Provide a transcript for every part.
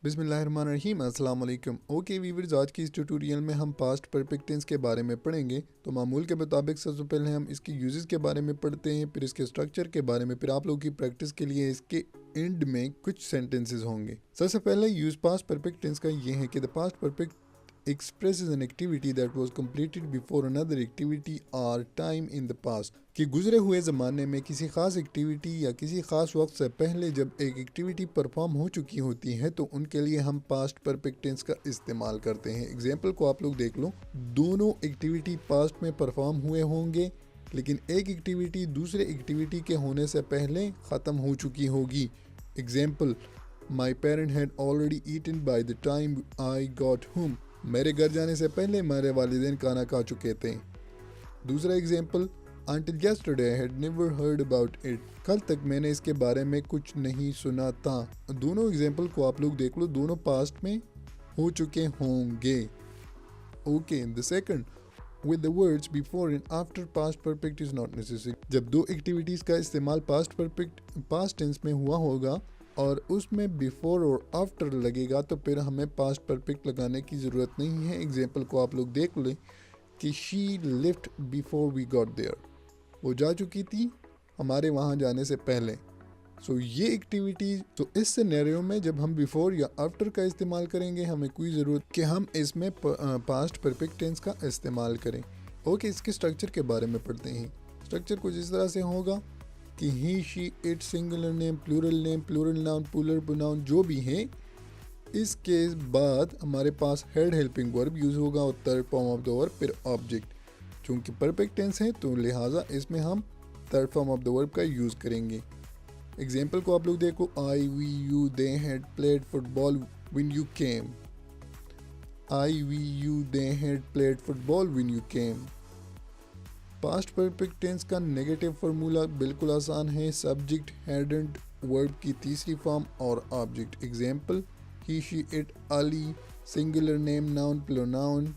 बिस्मिल्लाहिर्रहमानिर्रहीम अस्सलाम वालेकुम। ओके वीवर्स, आज की इस ट्यूटोरियल में हम पास्ट परफेक्ट टेंस के बारे में पढ़ेंगे। तो मामूल के मुताबिक सबसे पहले हम इसके यूजेस के बारे में पढ़ते हैं, फिर इसके स्ट्रक्चर के बारे में, फिर आप लोगों की प्रैक्टिस के लिए इसके एंड में कुछ सेंटेंसेस होंगे। सबसे पहले यूज पास्ट परफेक्ट टेंस का ये है कि the past perfect expresses an activity that was completed before another activity or time in the past, कि गुजरे हुए ज़माने में किसी ख़ास एक्टिविटी या किसी ख़ास वक्त से पहले जब एक एक्टिविटी परफॉर्म हो चुकी होती है तो उनके लिए हम पास्ट परफेक्ट टेंस का इस्तेमाल करते हैं। एग्जाम्पल को आप लोग देख लो, दोनों एक्टिविटी पास्ट में परफॉर्म हुए होंगे, लेकिन एक एक्टिविटी दूसरे एक्टिविटी के होने से पहले ख़त्म हो चुकी होगी। Example, my parent had already eaten by the time I got home, मेरे घर जाने से पहले मेरे वालिदैन खाना खा चुके थे। दूसरा example, Until yesterday I had never heard about it, कल तक मैंने इसके बारे में कुछ नहीं सुना था। दोनों एग्जाम्पल को आप लोग देख लो, दोनों पास्ट में हो चुके होंगे। Okay, the second, with the words before and after past perfect is not necessary, जब दो एक्टिविटीज़ का इस्तेमाल पास्ट टेंस में हुआ होगा और उसमें बिफोर और आफ्टर लगेगा तो फिर हमें पास्ट परफेक्ट लगाने की ज़रूरत नहीं है। एग्जाम्पल को आप लोग देख लें कि she left before we got there, वो जा चुकी थी हमारे वहाँ जाने से पहले। सो ये एक्टिविटी, तो इस सिनेरियो में जब हम बिफोर या आफ्टर का इस्तेमाल करेंगे हमें कोई ज़रूरत कि हम इसमें पास्ट परफेक्ट टेंस का इस्तेमाल करें। ओके, इसके स्ट्रक्चर के बारे में पढ़ते हैं। स्ट्रक्चर कुछ इस तरह से होगा कि he, she, it, singular name, plural noun, plural pronoun जो भी है, इसके बाद हमारे पास हेड हेल्पिंग वर्ब यूज़ होगा और third form of the verb फिर ऑब्जेक्ट। चूँकि परफेक्ट टेंस है तो लिहाजा इसमें हम third form of the verb का यूज़ करेंगे। एग्जाम्पल को आप लोग देखो, I, we, you, they had played football when you came. I, we, you, they had played football when you came. Past perfect tense का नेगेटिव फार्मूला बिल्कुल आसान है, सब्जेक्ट, हैडंट, वर्ब की तीसरी फॉर्म और object. Example, he, she, it, Ali, singular name, noun, pronoun,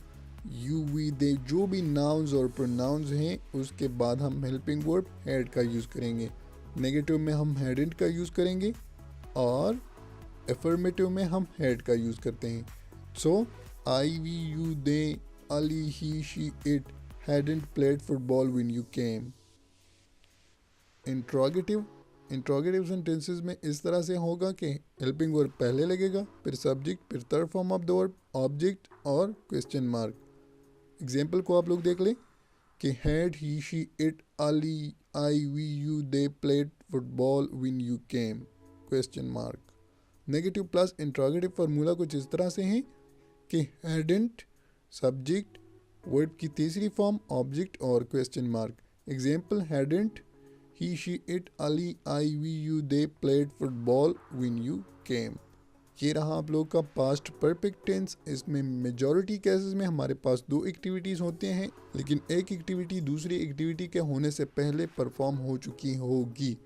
you, we, they, जो भी nouns और प्रोनाउंस हैं उसके बाद हम हेल्पिंग वर्ब हैड का यूज़ करेंगे। नेगेटिव में हम हैडंट का यूज़ करेंगे और एफर्मेटिव में हम हैड का यूज़ करते हैं। So I, we, you, they, Ali, he, she, it hadn't played football when you came. Interrogative sentences में इस तरह से होगा कि हेल्पिंग वर्ब पहले लगेगा, फिर सब्जेक्ट, फिर third form of the verb object और क्वेश्चन मार्क। एग्जाम्पल को आप लोग देख लें कि had, he, she, it, Ali, I, we, you, they played football when you came, question mark. Negative plus interrogative formula कुछ इस तरह से है कि हैडंट, सब्जेक्ट, वर्ब की तीसरी फॉर्म ऑब्जेक्ट और question mark. Example, hadn't, he, she, it, Ali, I, we, you, they played football when you came. ये रहा आप लोग का पास्ट परफेक्ट टेंस। इसमें मेजॉरिटी केसेस में हमारे पास दो एक्टिविटीज़ होते हैं, लेकिन एक एक्टिविटी दूसरी एक्टिविटी के होने से पहले परफॉर्म हो चुकी होगी।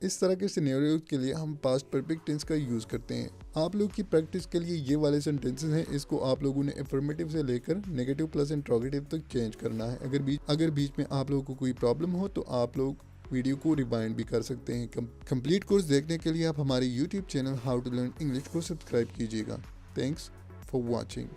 इस तरह के सिनेरियो के लिए हम पास्ट परफेक्ट टेंस का यूज़ करते हैं। आप लोग की प्रैक्टिस के लिए ये वाले सेंटेंसेस हैं, इसको आप लोगों ने एफर्मेटिव से लेकर नेगेटिव प्लस इंट्रोगेटिव तक चेंज करना है। अगर बीच में आप लोगों को कोई प्रॉब्लम हो तो आप लोग वीडियो को रिवाइंड भी कर सकते हैं। कंप्लीट कोर्स देखने के लिए आप हमारे YouTube channel how to learn English को सब्सक्राइब कीजिएगा। Thanks for watching.